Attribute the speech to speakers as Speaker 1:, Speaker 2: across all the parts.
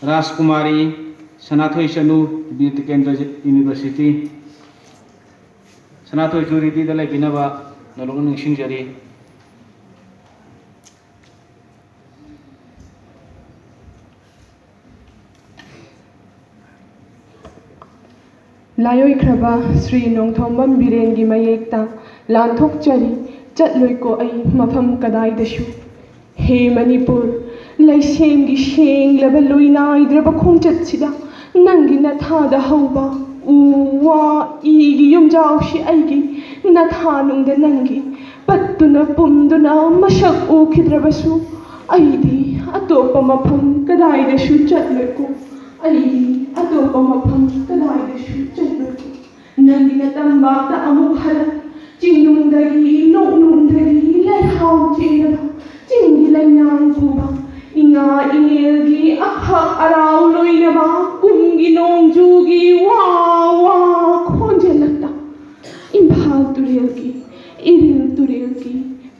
Speaker 1: राजकुमारी सनाथोई चनु beat केंद्र university Sanathoi चूरीदी लेबिनबा नलोग निंसिंजरी
Speaker 2: लायोइख्रबा Shri नोंथोंबम बिरेनगी मयेक्ता लांथोकचरी चटलोइको आई मफम कदाइदशु हे मणिपुर लैसेंगी शेंगलब लुइनाइद्रब खोंचतसिदा नंगी नथादा हौबा उ वा इगी युमजाउशी आइगी नथानुंग नंगी पत्तुना पुमदुना मशक उखिद्रबसु आइदी अतोप मफम कदाइदशु चटलोइको आइदी अतोप मफम कदाइदशु चटलोइको नंगी नतंबाता अमुक हल चिंगुंदगी नोनुंदगी लैहाउ चेनबा चिंगी लैनांग बुबा इंगा इंगेलगी अखक अराउ लोइनबा कुंगी नोंगजूगी वा वा खोंजेलता इम्फाल तुरेलगी इरिल तुरेलगी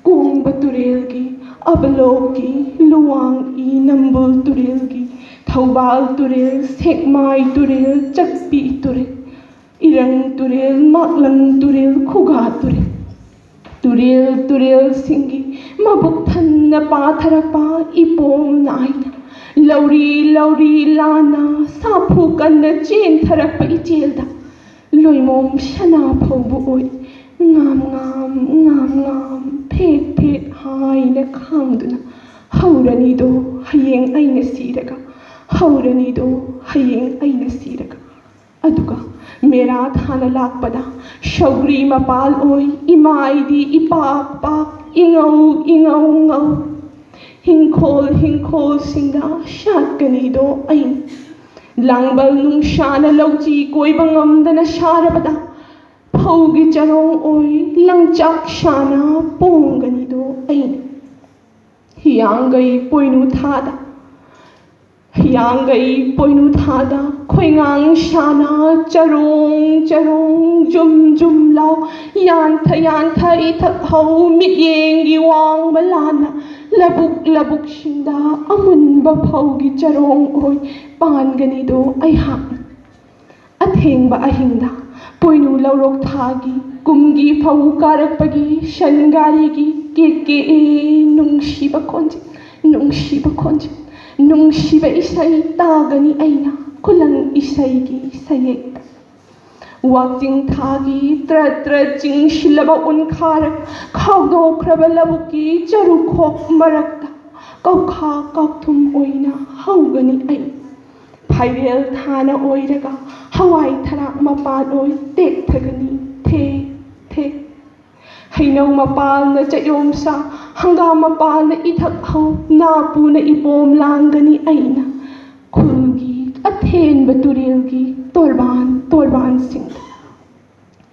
Speaker 2: कोंग तुरेलगी अबलोगी लुवांग ई नंबुल तुरेलगी थौबाल तुरेल सेकमाई तुरेल चकपी तुरेल इरंग तुरेल माकलंग तुरेल खुगा तुरेल तुरेल तुरेल सिंगी मबुक थन्न पाथरपा इपोम नाइना लौरी लौरी लाना साफु कन्न चेन थरप इचेलदा लोइमोम शना फौबु ओइ ngam ngam ngam ngam phet phet haina khangduna haurani do hayeng aina siraga haurani do hayeng aina siraga aduga मेरा थाना लाकपदा शौरी मपाल ओई इमाइदी इपाक पाक इंगौ इंगौ इंगौ हिंखोल सिंगा शाकनी दो आइन लांगबल नुंशाना लौची कोई बंगमदना शारबदा फौगी चरोंग ओई लंगचाक शाना पोंगनी दो आइन हियांगई पोइनु थादा हियांगई पोइनु थादा खोइंगांग शाना चरोंग चरोंग जुम जुम लाओ यान्था इथक हौ मियेंगी वांग बलाना लबुक लबुक शिंदा अमुनबा फौगी चरोंग ओई पानगनी दो अइहाक अथेंगबा अहिंदा पोइनु लौरोक थागी कुमगी फौ कारकपगी शनगारीगी के नुंगशिबा खोंजिन नुंगशिबा इसai तागनी अइना खुलंग इसैगी सयेक्ता वाचिंग थागी त्र चिंग शिलबा उनखारक खाउदोख्रबा लबुकी चरुखोक मरक्ता कौखा कौथुम ओइना हौगनी अइ फाइरेल थाना ओइरगा हवाई थराक मपाल ओइ तेक्थगनी थे हैनौ मपाल न चयोमसा हंगाम मपाल न इथक हौ नापू न इपोम लांगनी अइना खुलगी अथेन बतुरेलगी तोरबान सिंह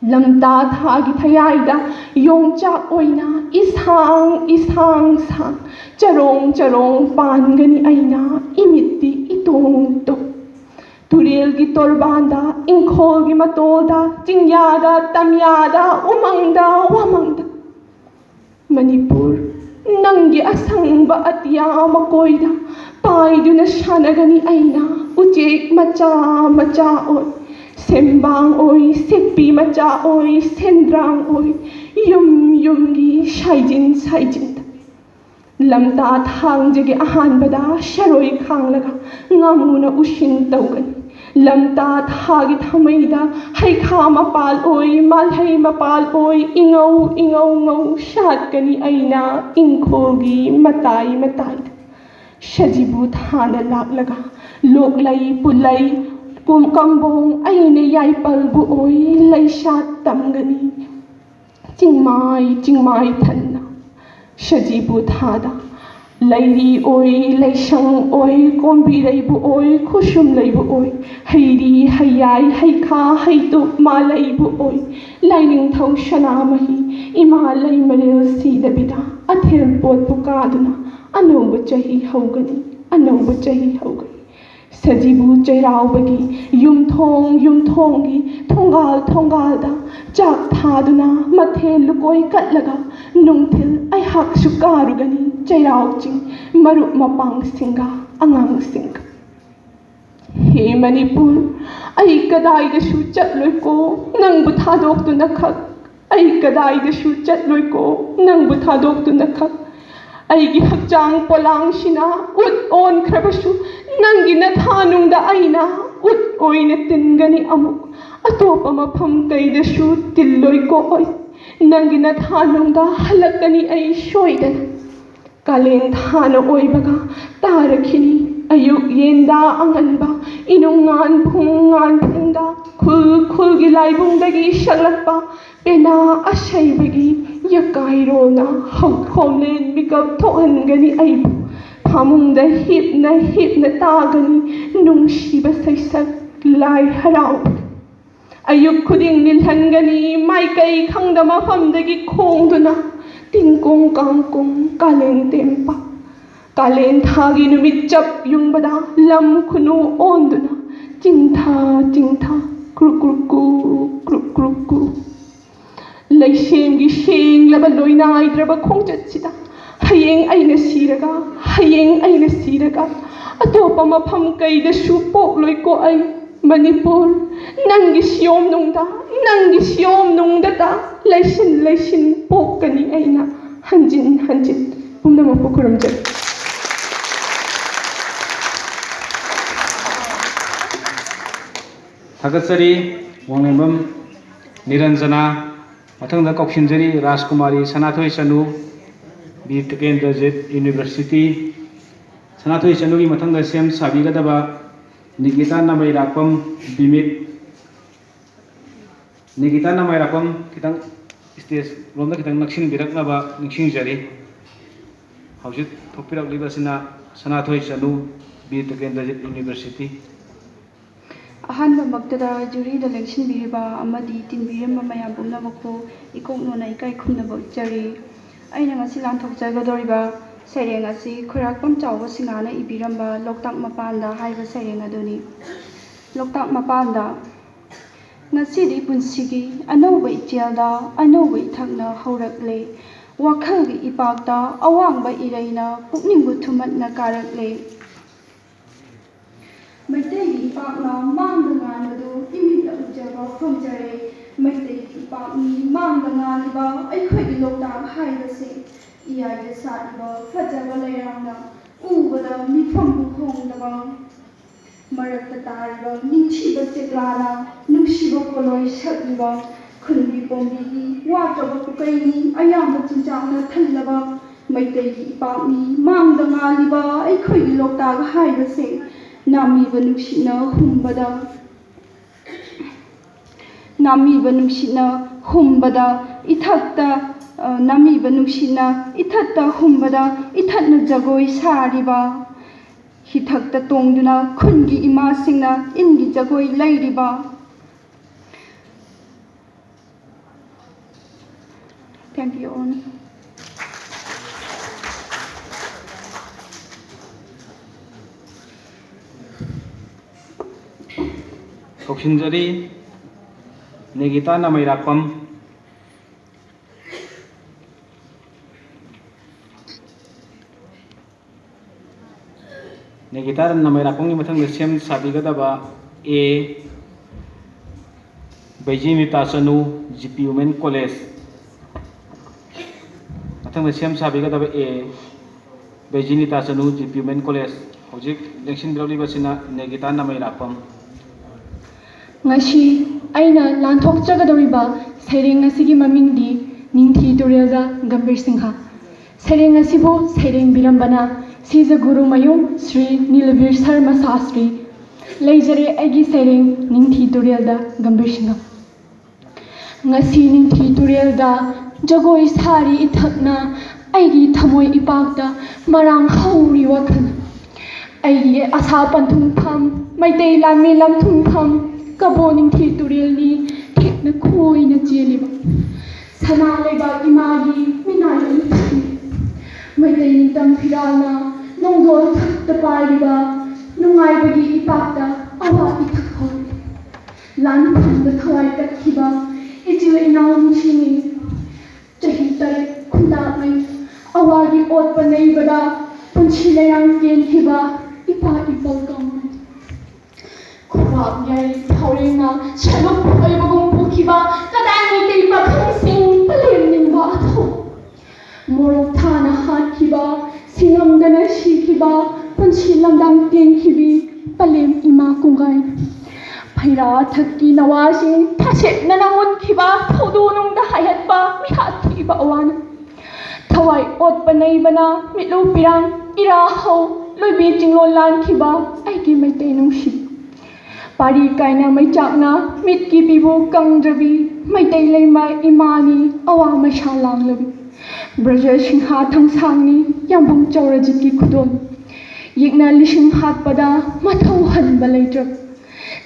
Speaker 2: लमता थागी थयाइदा योंगचाक ओइना इसांग चरोंग पानगनी अइना इमित्ती इतोंग तो तुरेलगी तोरबांदा इंखोलगी मतोलदा चिंग्यादा तमयादा उमंगदा वमंगदा मणिपुर नंगी असंगबा अतिया मकोइदा पाइदुना शानगनी अइना उचेक मचा ओइ सेंबांग ओइ सेपी मचा ओइ सेंद्रांग ओइ युमगी साइजिन लमता थांजगे अहानबदा शरोई खांगलगा ngaमुना उशिन तौगनी लमता थागी थमैदा हैखा मपाल ओइ मालहै मपाल ओइ इंगौ शातकनी अइना इंखोगी मताई शजिबु थाना लाकलगा लोकलै पुलै कंबोंग अइने याइपलबु ओइ लैशात तमगनी चिंगमाई थन्ना शजिबु थादा लैरी ओइ लैशंग ओइ कोंबीरैबु ओइ खुशुम लैबु ओइ हैरी हैयाई हैखा हैतुक मालैबु ओइ लाइनिंगथौ शनामही इमा लैमरेल सीदबिदा अथेल पोत पुकादुना अनौब चही हौगनी सजिबु चैराउबगी युमथोंगी थोंगालदा चाक थादुना मथेल लुकोई कटलगा नुंगथिल अइहाक सुकारुगनी चैराउ चिंग मरुप मपांग सिंगा angangsingka. He Manipur, ay kadaydasu chatloy ko nang buthadok tu nakhak. Ay kadaydasu chatloy ko nang buthadok tu nakhak. Ay gi hakjang polang sina ut on krabasu nang ginathanung da ay na ut oy na tingani amuk. Atopa mafam kaydasu tilloy ko oy nang ginathanung da halakani ay shoydan. Kalen thana oy baga tarakini ayuk yenda anganba inungan phungda khul gilai bungdagi shaglakpa pena ashay bagi yakairo na hawkhomlen mikap thohangani aibu phamungda hipna tagani nungsiba saisak lai harau ayuk khuding nilhangani maikai khangda mafamdagi khongduna tingkong kangkong kalen tempa kalen thagi numit chap yung bada lam khunu onduna chingtha kru laishem gi sheng laba loinai draba khongchat sida hayeng aina siraga atopa mafam kaida su pok loi ko ai Manipur nangi siom nungda ta laisin pokani aina hanjin pumna mapukuram jat
Speaker 1: Thagatsari Wanglembam Niranjana Mathangda Kauksinjari Rajkumari Sanathoi Chanu Bir Tekendra University Sanathoi Chanu gi mathangda sem sabigadaba Nikita Namai Rapam Bimit Nikita Namai Rapam kitang stage romda kitang nakshin biraknaba ningsingjari hawjit thokpiraklibasina Sanathoi Chanu Bir Tekendra University
Speaker 3: अहंब मक्तदा जुरी the election बिरिबा अमदी तीन बिरम मयाम पुनमको इकोकनोना इकाई खुमनबो चरी अइना ngasi लांथोकजगदोरिबा सेरेंग asi खुराकपम चावबा सिंगाना इबिरमबा Loktak मपानदा हाइबा सेरेंग अदुनी Loktak मपानदा ngasi di पुंसिगी अनौबा इचेलदा अनौबा इथकना हौरकले वाखलगी इपाकता अवांगबा इरैना पुकनिंगबु थुमतना कारकले Maitei ipakna mangdangan adu imita ujaba phomjare Maitei ipakni mangdangan ba aikhoi lokta haibase iyai saiba phajaba layamna ubada mifam khongdaba marakta taiba ningchiba cheklana nungsiba koloi sakliba khunbi pombi wataba kukaini ayamba chinchangna thallaba Maitei ipakni mangdangan ba aikhoi lokta haibase Nami banusina humbada ithakta nami banusina ithatta humbada ithatna jagoi sariba hithakta tongduna khungi ima singna ingi jagoi lairiba Thank you all.
Speaker 1: Kauksinjari Nikita Namai Rapam Nikita Namai Rapam ni mathang sem sabigadaba A Beijinita Chanu GP Women College mathang sem sabigadaba A Beijinita Chanu GP Women College hojik election bilawlibasina Nikita Namai Rapam
Speaker 4: ngasi aina lanthokjagadoriba sereng asigi mamingdi ningthi turelda Gambhir Singha sereng asibo sereng birambana sija guru mayum Sri Nilabir Sharma Sastri leijare agi sereng ningthi turelda Gambhir Singha ngasi ningthi turelda jagoi sari ithakna aigi thamoi ipakta marang hauri wakhal aigi asa panthum pham maitei lami lam thum pham Kaboning thi turelni thikna khoina cheliba sana leba imagi minai maitei tam phiralna nongdol thakta pariba nungai bagi ipakta awa ithakho lan phanda thawai takhiba ichu inaum chini chahi tare khunda mai awagi ot panai bada punchi layang ken thiba ꯁꯔꯨꯛ ꯑꯣꯏꯕꯒꯨꯝ ꯎꯈꯤꯕ ꯀꯗꯥꯏ ꯃꯩꯇꯩ ꯄꯥꯈꯪꯁꯤꯡ ꯄꯂꯦꯝꯅꯤꯡꯕ ꯑꯊꯧ ꯃꯣꯔꯣꯛ ꯊꯥꯅ ꯍꯥꯠꯈꯤꯕ ꯁꯤꯡꯉꯝꯗꯅ ꯁꯤꯈꯤꯕ ꯄꯨꯟꯁꯤ ꯂꯝꯗꯥꯡ ꯇꯦꯟꯈꯤꯕꯤ ꯄꯂꯦꯝ ꯏꯃꯥ ꯀꯨꯡꯒꯥꯏ ꯐꯩꯔꯥ ꯊꯛꯀꯤ ꯅꯋꯥꯁꯤꯡ ꯊꯥꯁꯦꯠꯅꯅ ꯃꯨꯠꯈꯤꯕ ꯊꯧꯗꯣꯅꯨꯡꯗ ꯍꯥꯏꯍꯠꯄ ꯃꯤꯍꯥꯠ ꯊꯤꯕ ꯑꯋꯥꯅ ꯊꯋꯥꯏ ꯑꯣꯠꯄ ꯅꯩꯕꯅ ꯃꯤꯠꯂꯨ ꯄꯤꯔꯥꯡ ꯏꯔꯥ ꯍꯧ ꯂꯣꯏꯕꯤ ꯆꯤꯡꯂꯣꯟ ꯂꯥꯟꯈꯤꯕ ꯑꯩꯒꯤ ꯃꯩꯇꯩ ꯅꯨꯡꯁꯤ ꯄꯥꯔꯤ ꯀꯥꯏꯅ ꯃꯩꯆꯥꯛꯅ ꯃꯤꯠꯀꯤ ꯄꯤꯕꯨ ꯀꯪꯗ꯭ꯔꯕꯤ ꯃꯩꯇꯩ ꯂꯩꯃ ꯏꯃꯥꯅꯤ ꯑꯋꯥ ꯃꯩꯁꯥ ꯂꯥꯡꯂꯕꯤ ꯕ꯭ꯔꯖ ꯁꯤꯡꯍꯥ ꯊꯪꯁꯥꯡꯅꯤ ꯌꯥꯝꯕꯨꯡ ꯆꯧꯔꯖꯤꯠꯀꯤ ꯈꯨꯗꯣꯜ ꯌꯦꯛꯅ ꯂꯤꯁꯤꯡ ꯍꯥꯠꯄꯗ ꯃꯊꯧ ꯍꯟꯕ ꯂꯩꯇ꯭ꯔꯕ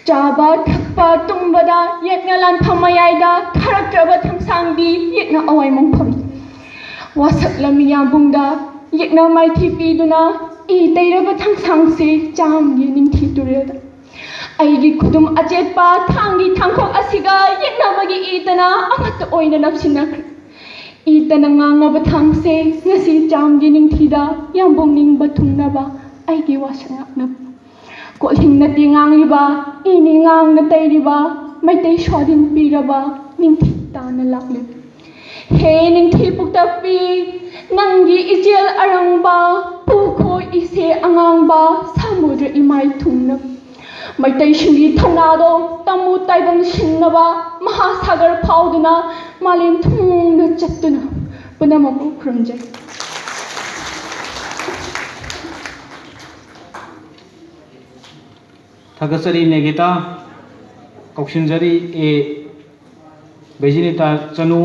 Speaker 4: ꯆꯥꯕ ꯊꯛꯄ ꯇꯨꯝꯕꯗ ꯌꯦꯛꯅ ꯂꯥꯟꯐꯝ ꯃꯌꯥꯏꯗ ꯊꯥꯔꯛꯇ꯭ꯔꯕ ꯊꯪꯁꯥꯡꯗꯤ ꯌꯦꯛꯅ ꯑꯋꯥꯏꯃꯪꯐꯝ ꯋꯥꯁꯛꯂꯝꯃꯤ ꯌꯥꯝꯕꯨꯡꯗ ꯌꯦꯛꯅ ꯃꯥꯏꯊꯤ ꯄꯤꯗꯨꯅ ꯏ ꯇꯩꯔꯕ ꯊꯪꯁꯥꯡꯁꯤ ꯆꯥꯝꯒꯤ ꯅꯤꯡꯊꯤ ꯇꯨꯔꯦꯜꯗ ꯑꯩꯒꯤ ꯈꯨꯗꯨꯝ ꯑꯆꯦꯠꯄ ꯊꯥꯡꯒꯤ ꯊꯥꯡꯈꯣꯛ ꯑꯁꯤꯒ ꯌꯦꯛꯅꯕꯒꯤ ꯏꯇꯅ ꯑꯃꯠꯇ ꯑꯣꯏꯅ ꯅꯞꯁꯤꯟꯅꯈ꯭ꯔꯦ ꯏꯇꯅ ꯉꯥꯡꯉꯕ ꯊꯥꯡꯁꯦ ꯉꯁꯤ ꯆꯥꯝꯒꯤ ꯅꯤꯡꯊꯤꯗ ꯌꯥꯝꯕꯨꯡ ꯅꯤꯡꯕ ꯊꯨꯡꯅꯕ ꯑꯩꯒꯤ ꯋꯥꯁꯛ ꯉꯥꯛꯅꯕ ꯀꯣꯜꯍꯤꯡꯅꯗꯤ ꯉꯥꯡꯂꯤꯕ ꯏꯅꯤ ꯉꯥꯡꯅ ꯇꯩꯔꯤꯕ ꯃꯩꯇꯩ ꯁ꯭ꯋꯥꯙꯤꯟ ꯄꯤꯔꯕ ꯅꯤꯡꯊꯤ ꯇꯥꯅ ꯂꯥꯛꯂꯤꯕ ꯍꯦ ꯅꯤꯡꯊꯤ ꯄꯨꯛꯇꯞꯄꯤ ꯅꯪꯒꯤ ꯏꯆꯦꯜ ꯑꯔꯪꯕ ꯄꯨꯈꯣ ꯏꯁꯦ ꯑꯉꯥꯡꯕ ꯁꯃꯨꯗ꯭ꯔ ꯏꯃꯥꯏ ꯊꯨꯡꯅꯕ ꯃꯩꯇꯩꯁꯤꯡꯒꯤ ꯊꯧꯅꯥꯗꯣ ꯇꯝꯃꯨ ꯇꯥꯏꯕꯪ ꯁꯤꯟꯅꯕ ꯃꯍꯥꯁꯥꯒꯔ ꯐꯥꯎꯗꯨꯅ ꯃꯥꯂꯦꯝ ꯊꯨꯡꯅ ꯆꯠꯇꯨꯅ ꯄꯨꯝꯅꯃꯛꯄꯨ ꯈꯨꯔꯨꯝꯖꯩ
Speaker 1: थागसरी नेगेता कौशिनजरी ए बेजिनिता चनु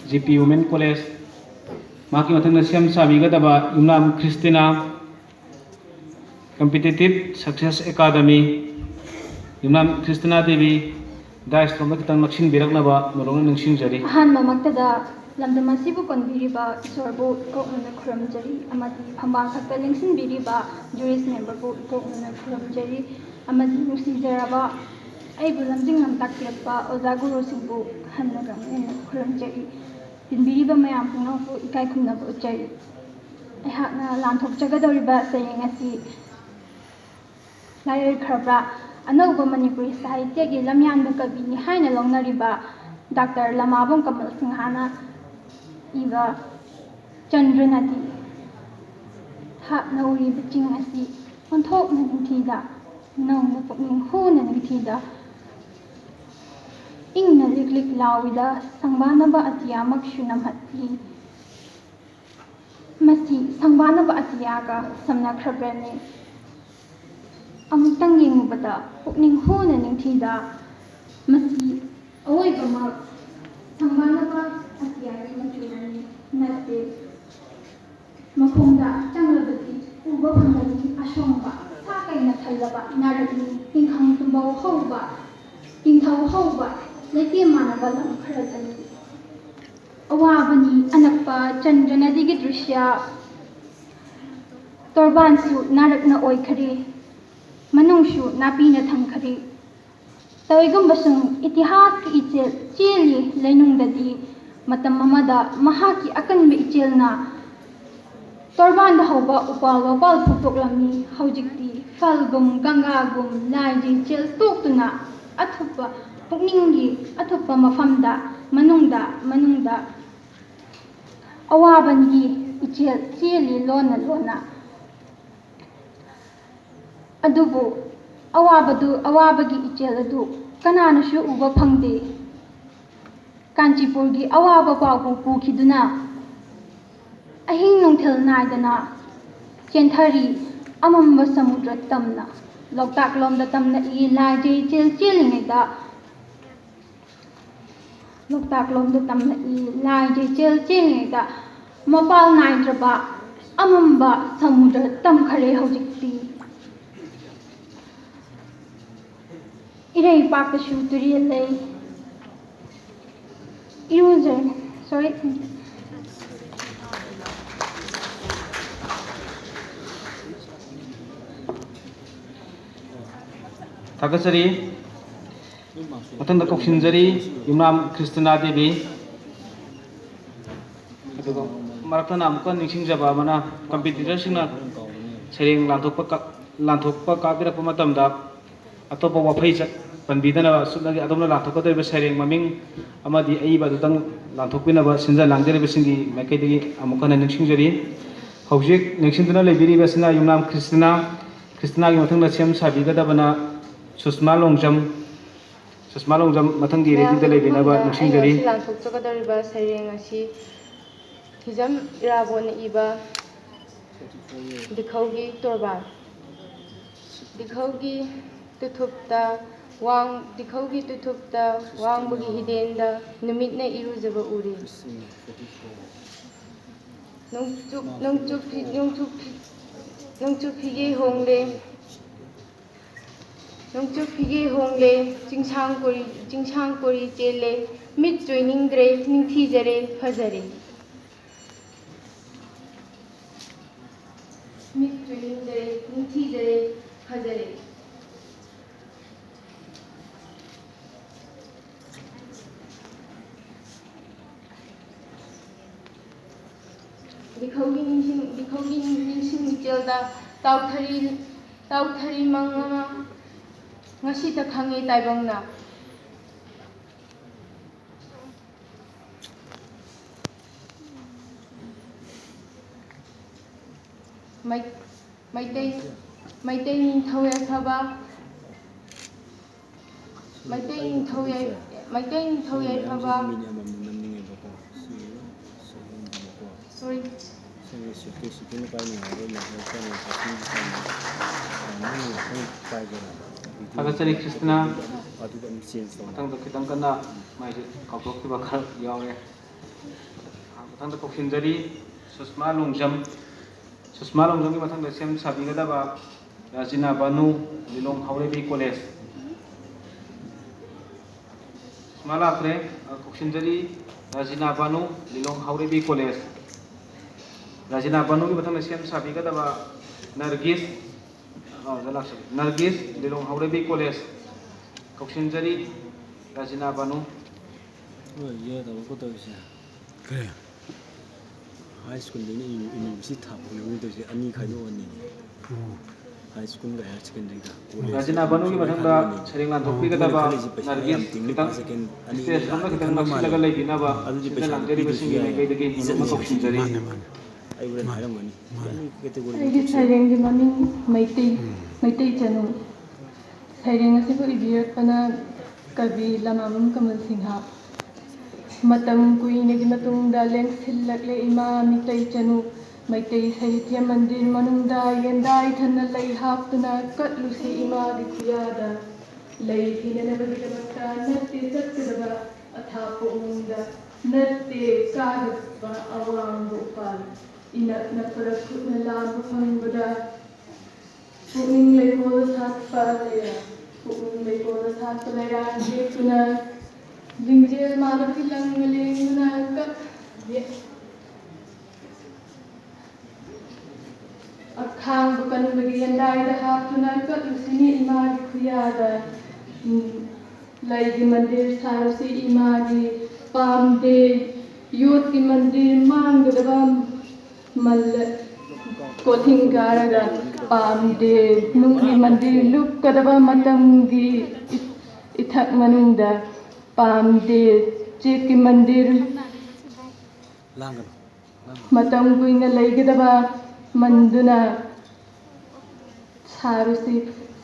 Speaker 1: जीपी वुमेन कॉलेज माकी मथंग सेम साबिगदबा Yumnam Christina competitive success academy Yumnam Christina Devi दाइस तोम खितंग नक्सिन बिरकनबा मरोंग नंसिंजरी
Speaker 3: ꯑꯍꯥꯟꯕꯃꯛꯇꯗ ꯂꯝꯗꯝ ꯑꯁꯤꯕꯨ ꯀꯣꯟꯕꯤꯔꯤꯕ ꯏꯁꯣꯔꯕꯨ ꯏꯀꯣꯛꯅꯅ ꯈꯨꯔꯨꯝꯖꯔꯤ ꯑꯃꯗꯤ ꯐꯝꯕꯥꯜ ꯈꯛꯇ ꯂꯦꯡꯁꯤꯟꯕꯤꯔꯤꯕ ꯖꯨꯔꯤꯁ ꯃꯦꯝꯕꯔꯕꯨ ꯏꯀꯣꯛꯅꯅ ꯈꯨꯔꯨꯝꯖꯔꯤ ꯑꯃꯗꯤ ꯅꯨꯡꯁꯤꯖꯔꯕ ꯑꯩꯕꯨ ꯂꯝꯖꯤꯡ ꯂꯝꯇꯥꯛꯄꯤꯔꯛꯄ ꯑꯣꯖꯥ ꯒꯨꯔꯨꯁꯤꯡꯕꯨ ꯍꯟꯅ ꯍꯦꯟꯅ ꯈꯨꯔꯨꯝꯖꯔꯤ ꯇꯤꯟꯕꯤꯔꯤꯕ ꯃꯌꯥꯝ ꯄꯨꯝꯅꯃꯛꯄꯨ ꯏꯀꯥꯏ ꯈꯨꯝꯅꯕ ꯎꯠꯆꯔꯤ ꯑꯩꯍꯥꯛꯅ ꯂꯥꯟꯊꯣꯛꯆꯒꯗꯧꯔꯤꯕ ꯁꯩꯔꯦꯡ ꯑꯁꯤ ꯂꯥꯏꯔꯈ꯭ꯔꯕ ꯑꯅꯧꯕ ꯃꯅꯤꯄꯨꯔꯤ ꯁꯥꯍꯤꯇ꯭ꯌꯒꯤ ꯂꯝꯌꯥꯟꯕ ꯀꯕꯤꯅꯤ ꯍꯥꯏꯅ ꯂꯧꯅꯔꯤꯕ ꯗꯥꯛꯇꯔ ꯂꯃꯥꯕꯝ ꯀꯃꯜ ꯁꯤꯡꯍꯥꯅ ꯏꯕ ꯆꯟꯗ꯭ꯔ ꯅꯗꯤ ꯊꯥꯞꯅ ꯎꯔꯤꯕ ꯆꯤꯡ ꯑꯁꯤ ꯑꯣꯟꯊꯣꯛꯅ ꯅꯤꯡꯊꯤꯗ ꯅꯧꯅ ꯄꯨꯛꯅꯤꯡ ꯍꯨꯅ ꯅꯤꯡꯊꯤꯗ ꯏꯪꯅ ꯂꯤꯛ ꯂꯤꯛ ꯂꯥꯎꯏꯗ ꯁꯪꯕꯥꯅꯕ ꯑꯇꯤꯌꯥꯃꯛꯁꯨ ꯅꯝꯍꯠꯂꯤ ꯃꯁꯤ ꯁꯪꯕꯥꯅꯕ ꯑꯇꯤꯌꯥꯒ ꯁꯝꯅꯈ꯭ꯔꯕꯅꯤ ꯑꯃꯨꯛꯇꯪ ꯌꯦꯡꯉꯨꯕꯗ ꯄꯨꯛꯅꯤꯡ ꯍꯨꯅ ꯅꯤꯡꯊꯤꯗ ꯃꯁꯤ ꯑꯋꯣꯏꯕꯃꯛ ꯁꯪꯕꯥꯅꯕ ꯑꯇꯤꯌꯥꯒꯤ ꯃꯆꯨꯅꯤ ꯅꯠꯇꯦ ꯃꯈꯣꯡꯗ ꯆꯪꯂꯕꯗꯤ ꯎꯕ ꯐꯪꯒꯅꯤ ꯑꯁꯣꯡꯕ ꯁꯥ ꯀꯩꯅ ꯊꯜꯂꯕ ꯅꯥꯔꯛꯅꯤ ꯇꯤꯡꯈꯪ ꯇꯤꯡꯊꯧ ꯍꯧꯕ ꯂꯩꯇꯦ ꯃꯥꯟꯅꯕ ꯂꯝ ꯈꯔꯗꯅꯤ ꯑꯋꯥꯕꯅꯤ ꯑꯅꯛꯄ ꯆꯟꯗ꯭ꯔ ꯅꯗꯤꯒꯤ ꯗ꯭ꯔꯤꯁ꯭ꯌ ꯇꯣꯔꯕꯥꯟꯁꯨ ꯅꯥꯔꯛꯅ ꯑꯣꯏꯈꯔꯦ ꯃꯅꯨꯡꯁꯨ ꯅꯥꯄꯤꯅ ꯊꯟꯈꯔꯦ ꯇꯧꯏꯒꯨꯝꯕꯁꯨꯡ ꯏꯇꯤꯍꯥꯁꯀꯤ ꯏꯆꯦꯜ ꯆꯦꯜꯂꯤ ꯂꯩꯅꯨꯡꯗꯗꯤ ꯃꯇꯝ ꯑꯃꯗ ꯃꯍꯥꯛꯀꯤ ꯑꯀꯟꯕ ꯏꯆꯦꯜꯅ ꯇꯣꯔꯕꯥꯟꯗ ꯍꯧꯕ ꯎꯄꯥꯜ ꯋꯥꯄꯥꯜ ꯐꯨꯛꯇꯣꯛꯂꯝꯃꯤ ꯍꯧꯖꯤꯛꯇꯤ ꯐꯜꯒꯨꯝ ꯒꯪꯒꯥꯒꯨꯝ ꯂꯥꯏꯒꯤ ꯏꯆꯦꯜ ꯇꯣꯛꯇꯨꯅ ꯑꯊꯨꯞꯄ ꯄꯨꯛꯅꯤꯡꯒꯤ ꯑꯊꯨꯞꯄ ꯃꯐꯝꯗ ꯃꯅꯨꯡꯗ ꯑꯋꯥꯕꯒꯤ ꯏꯆꯦꯜ ꯆꯦꯜꯂꯤ ꯂꯣꯟꯅ ꯂꯣꯟꯅ ꯑꯗꯨꯕꯨ ꯑꯋꯥꯕꯒꯤ ꯏꯆꯦꯜ ꯑꯗꯨ ꯀꯅꯥꯅꯁꯨ ꯎꯕ ꯐꯪꯗꯦ ꯀꯥꯟꯆꯤꯄꯨꯔꯒꯤ ꯑꯋꯥꯕ ꯄꯥꯎꯕꯨ ꯄꯨꯈꯤꯗꯨꯅ ꯑꯍꯤꯡ ꯅꯨꯡꯊꯤꯜ ꯅꯥꯏꯗꯅ ꯆꯦꯟꯊꯔꯤ ꯑꯃꯝꯕ ꯁꯃꯨꯗ꯭ꯔ ꯇꯝꯅ ꯂꯣꯛꯇꯥꯛ ꯂꯣꯝꯗ ꯇꯝꯂꯛꯏ ꯂꯥꯏꯖꯩ ꯏꯆꯦꯜ ꯆꯦꯜꯂꯤꯉꯩꯗ ꯂꯣꯛꯇꯥꯛ ꯂꯣꯝꯗ ꯇꯝꯂꯛꯏ ꯂꯥꯏꯖꯩ ꯏꯆꯦꯜ ꯆꯦꯜꯂꯤꯉꯩꯗ ꯃꯄꯥꯜ ꯅꯥꯏꯗ꯭ꯔꯕ ꯑꯃꯝꯕ ꯁꯃꯨꯗ꯭ꯔ ꯇꯝꯈꯔꯦ ꯍꯧꯖꯤꯛꯇꯤ ꯏꯔꯩꯄꯥꯛꯇꯁꯨ ꯇꯨꯔꯦꯜ ꯂꯩ
Speaker 1: थागसरी मथंग कौशिनजरी युमनाम क्रिस्टिना देवी मरक्तना अमुक निंसिंगजबा अमना कॉम्पिटिटरसिंगना सैरेंग लांथोकपा काबिरकपा मतमदा अतोपा वाफै ꯄꯟꯕꯤꯗꯅꯕ ꯁꯨꯞꯅꯒꯤ ꯑꯗꯣꯝꯅ ꯂꯥꯟꯊꯣꯛꯀꯗꯧꯔꯤꯕ ꯁꯩꯔꯦꯡ ꯃꯃꯤꯡ ꯑꯃꯗꯤ ꯑꯏꯕ ꯑꯗꯨꯇꯪ ꯂꯥꯟꯊꯣꯛꯄꯤꯅꯕ ꯁꯤꯟꯖ ꯂꯥꯡꯖꯔꯤꯕꯁꯤꯡꯒꯤ ꯃꯥꯏꯀꯩꯗꯒꯤ ꯑꯃꯨꯛ ꯍꯟꯅ ꯅꯤꯡꯁꯤꯡꯖꯔꯤ ꯍꯧꯖꯤꯛ ꯅꯤꯡꯁꯤꯡꯗꯨꯅ ꯂꯩꯕꯤꯔꯤꯕꯁꯤꯅ ꯌꯨꯝꯅꯥꯝ ꯈ꯭ꯔꯤꯁꯇꯤꯅꯥꯒꯤ ꯃꯊꯪꯗ ꯁꯦꯝ ꯁꯥꯕꯤꯒꯗꯕꯅ ꯁꯨꯁꯃꯥ ꯂꯣꯡꯖꯝ ꯃꯊꯪꯒꯤ ꯔꯦꯗꯤꯗ ꯂꯩꯕꯤꯅꯕ ꯅꯤꯡꯁꯤꯡꯖꯔꯤ
Speaker 5: ꯑꯩꯅ ꯂꯥꯟꯊꯣꯛꯆꯒꯗꯧꯔꯤꯕ ꯁꯩꯔꯦꯡ ꯑꯁꯤ ꯍꯤꯖꯝ ꯏꯔꯥꯕꯣꯠꯅ ꯏꯕ ꯗꯤꯈꯧꯒꯤ ꯇꯣꯔꯕꯥꯟ ꯗꯤꯈꯧꯒꯤ ꯇꯨꯊꯨꯞꯇ ꯋꯥꯡꯕꯒꯤ ꯍꯤꯗꯦꯟꯗ ꯅꯨꯃꯤꯠꯅ ꯏꯔꯨꯖꯕ ꯎꯔꯤ ꯅꯣꯡꯆꯨꯞ ꯐꯤꯒꯦ ꯍꯣꯡꯂꯦ ꯆꯤꯡꯁꯥꯡ ꯀꯣꯔꯤ ꯆꯦꯜꯂꯦ ꯃꯤꯠ ꯆꯣꯏꯅꯤꯡꯗ꯭ꯔꯦ ꯅꯤꯡꯊꯤꯖꯔꯦ ꯐꯖꯔꯦ ꯃꯤꯠ ꯆꯣꯏꯅꯤꯡꯗ꯭ꯔꯦ ꯅꯤꯡꯊꯤꯖꯔꯦ ꯐꯖꯔꯦ ꯗꯤꯈꯧꯒꯤ ꯅꯤꯡꯁꯤꯡ ꯃꯤꯆꯦꯜꯗ ꯇꯥꯎꯊꯔꯤ ꯃꯪꯉꯥ ꯉꯁꯤꯇ ꯈꯪꯉꯦ ꯇꯥꯏꯕꯪꯅ ꯃꯩꯇꯩ ꯅꯤꯡꯊꯧ ꯌꯥꯏꯐꯕ
Speaker 1: ꯊꯥꯒꯠꯆꯔꯤ ꯈ꯭ꯔꯤꯁꯇꯤꯅꯥ ꯃꯊꯪꯗ ꯈꯤꯇꯪ ꯀꯟꯅ ꯃꯥꯏꯁꯦ ꯀꯥꯎꯊꯣꯛꯈꯤꯕ ꯈꯔ ꯌꯥꯎꯔꯦ ꯃꯊꯪꯗ ꯀꯧꯁꯤꯟꯖꯔꯤ ꯁꯨꯁꯃꯥ ꯂꯣꯡꯖꯝꯒꯤ ꯃꯊꯪꯗ ꯁꯦꯝ ꯁꯥꯕꯤꯒꯗꯕ ꯔꯥꯖꯤꯅꯥ ꯕꯥꯅꯨ ꯂꯤꯂꯣꯡ ꯍꯥꯎꯔꯩꯕꯤ ꯀꯣꯂꯦꯖ ꯁꯨꯁꯃꯥ ꯂꯥꯛꯇ꯭ꯔꯦ ꯀꯧꯁꯤꯟꯖꯔꯤ ꯔꯥꯖꯤꯅꯥ ꯕꯥꯅꯨ ꯂꯤꯂꯣꯡ ꯍꯥꯎꯔꯩꯕꯤ ꯀꯣꯂꯦꯖ ꯔꯥꯖꯤꯅꯥ ꯕꯥꯅꯨꯒꯤ ꯃꯊꯪꯗ ꯁꯦꯝ ꯁꯥꯕꯤꯒꯗꯕ ꯅꯔꯒꯤꯁ ꯂꯤꯂꯣꯡ ꯍꯥꯎꯔꯩꯕꯤ ꯀꯣꯂꯦꯖ ꯀꯧꯁꯤꯟꯖꯔꯤ ꯔꯥꯖꯤꯅꯥ ꯕꯥꯅꯨ
Speaker 6: 그래. 하이스쿨ꯗꯒꯤ ꯌꯨꯅꯤꯚꯔꯁꯤꯇꯤ ꯊꯥꯛꯄꯒꯤ ꯑꯅꯤ ꯈꯥꯏꯗꯣꯛꯑꯅꯤ ꯍꯥꯏꯁ꯭ꯀꯨꯜꯒ ꯍꯥꯌꯔ ꯁꯦꯀꯦꯟꯗꯔꯤꯒ
Speaker 1: ꯔꯥꯖꯤꯅꯥ ꯕꯥꯅꯨꯒꯤ ꯃꯊꯪꯗ ꯁꯩꯔꯦꯡ ꯂꯥꯟꯊꯣꯛꯄꯤꯒꯗꯕ ꯅꯔꯒꯤꯁ ꯈꯤꯇꯪ ꯁ꯭ꯇꯦꯖ ꯂꯣꯝꯗ ꯈꯤꯇꯪ ꯅꯛꯁꯤꯜꯂꯒ ꯂꯩꯕꯤꯅꯕ ꯁꯤꯟꯖ ꯂꯥꯡꯖꯔꯤꯕꯁꯤꯡꯒꯤ ꯃꯥꯏꯀꯩꯗꯒꯤ ꯍꯨꯟꯗꯣꯛꯅ ꯀꯧꯁꯤꯟꯖꯔꯤ
Speaker 6: ꯑꯩ ꯍꯣꯔꯦꯟ ꯍꯥꯏꯔꯝꯒꯅꯤ
Speaker 4: ꯑꯩꯒꯤ ꯁꯩꯔꯦꯡꯒꯤ ꯃꯃꯤꯡ ꯃꯩꯇꯩ ꯆꯅꯨ ꯁꯩꯔꯦꯡ ꯑꯁꯤꯕꯨ ꯏꯕꯤꯔꯛꯄꯅ ꯀꯕꯤ ꯂꯃꯥꯕꯝ ꯀꯃꯜ ꯁꯤꯡꯍ ꯃꯇꯝ ꯀꯨꯏꯅꯒꯤ ꯃꯇꯨꯡꯗ ꯂꯦꯡꯁꯤꯜꯂꯛꯂꯦ ꯏꯃꯥ ꯃꯤꯇꯩ ꯆꯅꯨ ꯃꯩꯇꯩ ꯁꯥꯍꯤꯇ꯭ꯌ ꯃꯟꯗꯤꯔ ꯃꯅꯨꯡꯗ ꯌꯦꯟꯗꯥꯏꯊꯟꯅ ꯂꯩ ꯍꯥꯞꯇꯨꯅ ꯀꯠꯂꯨꯁꯤ ꯏꯃꯥꯒꯤ ꯈꯨꯌꯥꯗ ꯂꯩ ꯊꯤꯅꯅꯕꯒꯤꯗꯃꯛꯇ ꯅꯠꯇꯦ ꯆꯠꯀꯗꯕ ꯑꯊꯥꯞꯄ ꯎꯃꯪꯗ ꯅꯠꯇꯦ ꯀꯥꯗꯕ ꯑꯋꯥꯡꯕ ꯎꯄꯥꯜ ꯏꯅꯛ ꯅꯛꯄꯗ ꯈꯨꯠꯅ ꯂꯥꯝꯕ ꯐꯪꯕꯗ ꯄꯨꯛꯅꯤꯡ ꯂꯩꯀꯣꯜꯗ ꯁꯥꯠꯄ ꯂꯩꯔꯥꯡ ꯌꯦꯛꯇꯨꯅ ꯂꯤꯡꯖꯦꯜ ꯃꯥꯟꯅꯕꯒꯤ ꯂꯪꯅ ꯂꯦꯡꯗꯨꯅ ꯑꯈꯥꯡꯕ ꯀꯟꯕꯒꯤ ꯌꯦꯟꯗꯥꯏꯗ ꯍꯥꯞꯇꯨꯅ ꯀꯠꯂꯨꯁꯤꯅꯤ ꯏꯃꯥꯒꯤ ꯈꯨꯌꯥꯗ ꯂꯩꯒꯤ ꯃꯟꯗꯤꯔ ꯁꯥꯔꯨꯁꯤ ꯏꯃꯥꯒꯤ ꯄꯥꯝꯗꯦ ꯌꯣꯠꯀꯤ ꯃꯟꯗꯤꯔ ꯃꯥꯡꯒꯗꯕ ꯀꯣꯊꯤꯡ ꯀꯥꯔꯒ ꯄꯥꯝꯗꯦ ꯅꯨꯡꯒꯤ ꯃꯟꯗꯤꯔ ꯂꯨꯞꯀꯗꯕ ꯃꯇꯝꯒꯤ ꯏꯊꯛ ꯃꯅꯨꯡꯗ ꯄꯥꯝꯗꯦ ꯆꯦꯛꯀꯤ ꯃꯟꯗꯤꯔ ꯃꯇꯝ ꯀꯨꯏꯅ ꯂꯩꯒꯗꯕ ꯃꯟꯗꯨꯅ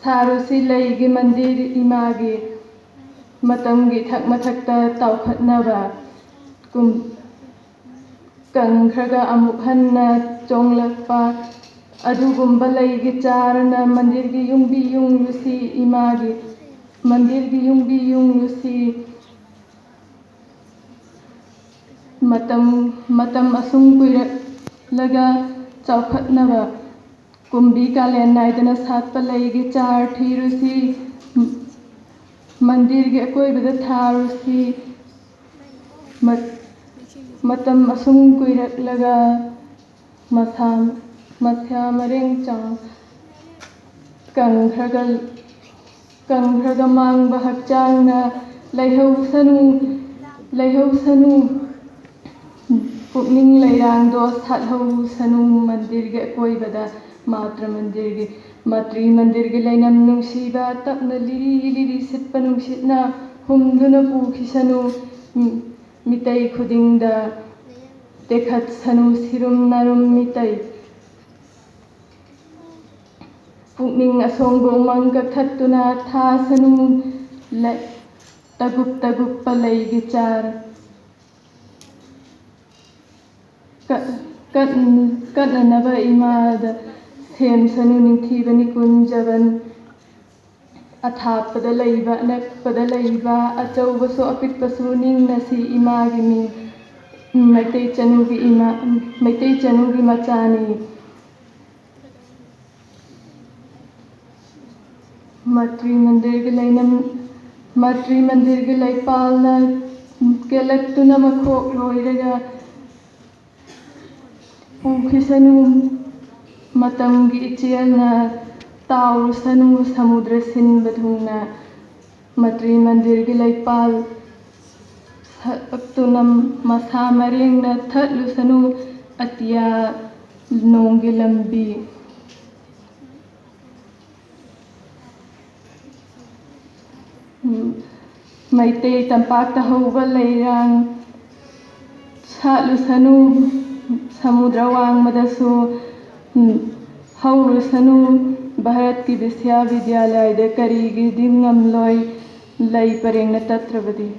Speaker 4: ꯁꯥꯔꯨꯁꯤ ꯂꯩꯒꯤ ꯃꯟꯗꯤꯔ ꯏꯃꯥꯒꯤ ꯃꯇꯝꯒꯤ ꯏꯊꯛ ꯃꯊꯛꯇ ꯇꯥꯎꯈꯠꯅꯕ ꯀꯪꯈ꯭ꯔꯒ ꯑꯃꯨꯛ ꯍꯟꯅ ꯆꯣꯡꯂꯛꯄ ꯑꯗꯨꯒꯨꯝꯕ ꯂꯩꯒꯤ ꯆꯥꯔꯅ ꯃꯟꯗꯤꯔꯒꯤ ꯌꯨꯡꯕꯤ ꯌꯨꯡꯂꯨꯁꯤ ꯏꯃꯥꯒꯤ ꯃꯟꯗꯤꯔꯒꯤ ꯌꯨꯡꯕꯤ ꯌꯨꯡꯂꯨꯁꯤ ꯃꯇꯝ ꯑꯁꯨꯝ ꯀꯨꯏꯔꯛꯂꯒ ꯆꯥꯎꯈꯠꯅꯕ ꯀꯨꯝꯕꯤ ꯀꯥꯂꯦꯟ नाꯏꯗꯅ ꯁꯥꯠꯄ ꯂꯩꯒꯤ ꯆꯥꯔ ꯊꯤꯔꯨꯁꯤ ꯃꯟꯗꯤꯔꯒꯤ ꯑꯀꯣꯏꯕꯗ ꯊꯥꯔꯨꯁꯤ ꯃꯇꯝ ꯑꯁꯨꯝ ꯀꯨꯏꯔꯛꯂꯒ ꯃꯁꯥ ꯃꯔꯦꯡ ꯀꯪꯈ꯭ꯔꯒ ꯃꯥꯡꯕ ꯍꯛꯆꯥꯡꯅ ꯂꯩꯍꯧꯁꯅꯨ ꯄꯨꯛꯅꯤꯡ ꯂꯩꯔꯥꯡꯗꯣ ꯁꯥꯠꯍꯧꯁꯅꯨ ꯃꯟꯗꯤꯔꯒꯤ ꯑꯀꯣꯏꯕꯗ ꯃꯥꯇ꯭ꯔ ꯃꯟꯗꯤꯔꯒꯤ Matri mandirgi lainam nungsiba tapna liri liri sitpa nungsitna humduna pukhisanu mitai khudingda dekhat sanu sirum narum mitai pukning asonggo mangga khattuna tha sanu tagup tagup palai gichar katnanaba imada sem sanu ningthibani kunjaban athapada laiba nakpada laiba achaubasu apikpasu ningnasi imagi ming maitai chanugi machani matri mandirgi laipalna kelaktuna makhok loiraga pukhisanu matamgi ichialna taurusanu samudra sinba thungna matri mandirgi laipal aktunam masa maringna thatlusanu atiya nonggi lambi Maitei tampakta hauba lairang satlusanu samudra wangmadasu haurusanu Bharat ki Visya Vidyalaya da karigi dingamloi lai parengna tatrabadi